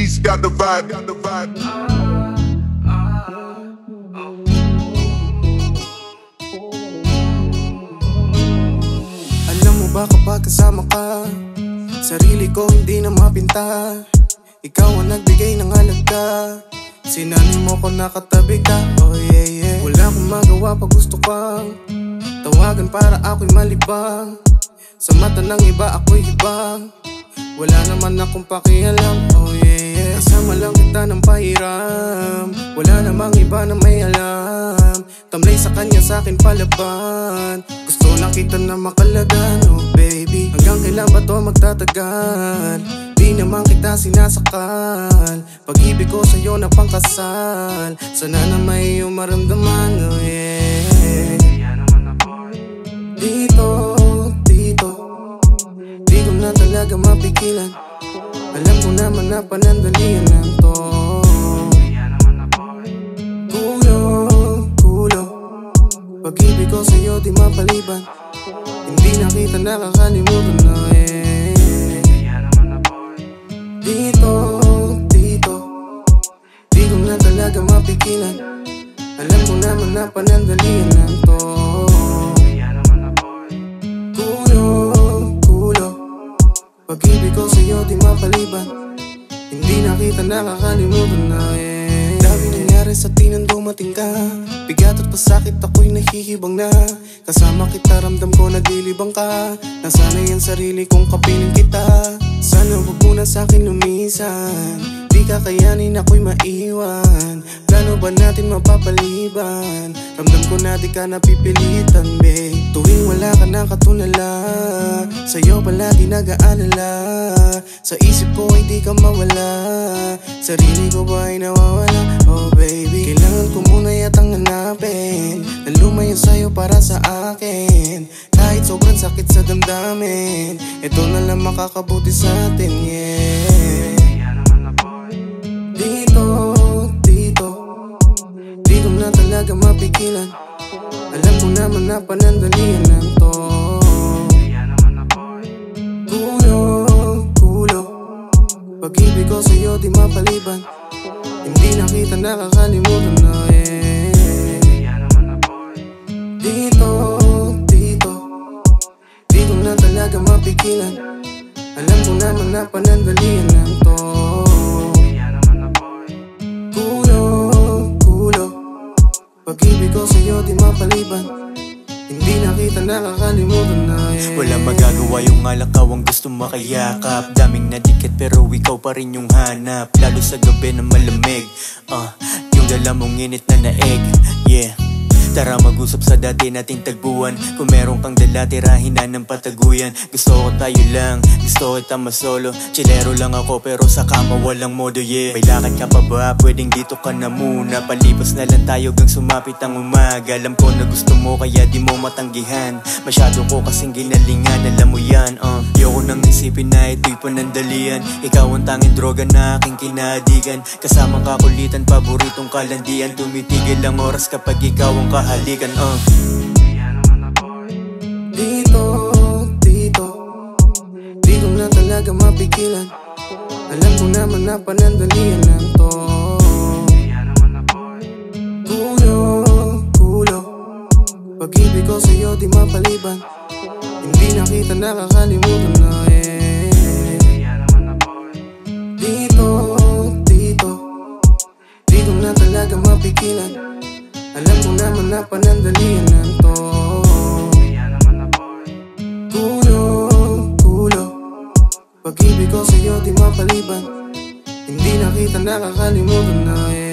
East got the vibe, got the vibe. Alam mo ba kapag kasama ka, sarili ko hindi na mapinta. Ikaw ang nagbigay ng halaga, sinanay mo ko nakatabi ka. Oh yeah yeah. Wala akong magawa pag gusto kang tawagan para ako'y malibang. Sa mata ng iba ako'y hibang, wala naman akong pakialam. Oh yeah yeah. Kasama lang kita ng pahiram, wala namang iba na may alam. Tamlay sa kanya sa'kin palaban, gusto lang kita na makalagan. Oh baby, hanggang kailan ba to magtatagal? Di naman kita sinasakal, pag-ibig ko sa'yo na pangkasal. Sana na may iyong maramdaman. Oh yeah. Dito, dito, di ko na talaga mapigilan. Alam ko naman na panandalian lang to. Kulo, pag-ibig ko sa'yo di mapaliban. Hindi na kita nakakalimutan na eh. Dito, di ko na talaga mapigilan. Alam ko naman na panandalian lang to. Kulo, pag-ibig ko sa'yo di mapaliban. Hindi na kita nakakalimutan na eh. Dami nangyari sa tinang dumating ka, bigat at pasakit ako'y nahihibang na. Kasama kita ramdam ko naglilibang ka, nasanay ang sarili kong kapiling kita. Sana huwag mo na sa'kin lumisan, di kakayanin ako'y maiwan. Plano ba natin mapapaliban? Ramdam ko na di ka napipilitan babe. Tuwing wala ka ng katunala, sa'yo palagi nag-aalala. Sa isip ko ay di ka mawala, sarili ko ba ay nawawala? Oh baby, kailangan ko muna yatang hanapin na lumayo sa'yo para sa akin. Kahit sobrang sakit sa damdamin, ito na lang makakabuti sa atin, yeah. Dito, di ko na talaga mapigilan. Alam ko naman na panandalian lang to. Kulo, pag-ibig ko sa'yo di mapaliban. Hindi na kita nakakalimutan na eh. Dito, di ko na talaga mapigilan. Alam ko naman na panandalian lang to. Kulo, pag-ibig ko sa'yo di mapaliban. Hindi na kita nakakalimutan na eh. Walang magagawa yung alakaw ang gusto makayakap. Daming nadikit pero ikaw pa rin yung hanap. Lalo sa gabi na malamig, yung dala mong init na naeg, yeah. Tara mag-usap sa dati nating tagbuan. Kung meron kang dala, tirahin na ng pataguyan. Gusto ko tayo lang, gusto kita masolo. Chilero lang ako pero sa kama walang modo, yeah. May lakad ka pa ba? Pwedeng dito ka na muna. Palipas na lang tayo gang sumapit ang umaga. Alam ko na gusto mo kaya di mo matanggihan. Masyado ko kasing ginalingan, alam mo yan, Yoko nang isipin na ito'y panandalian. Ikaw ang tanging droga na aking kinadigan. Kasamang kakulitan, paboritong kalandian. Tumitigil ang oras kapag ikaw ang halikan, Dito, di ko na talaga mapigilan. Alam ko naman na panandalian lang to. Kulo, pag-ibig ko sa'yo di mapaliban. Hindi na kita nakakalimutan na eh. Dito, di ko na talaga mapigilan. Alam ko naman na panandalian lang to. Kulo, pag-ibig ko sa'yo di mapaliban. Hindi na kita nakakalimutan na eh.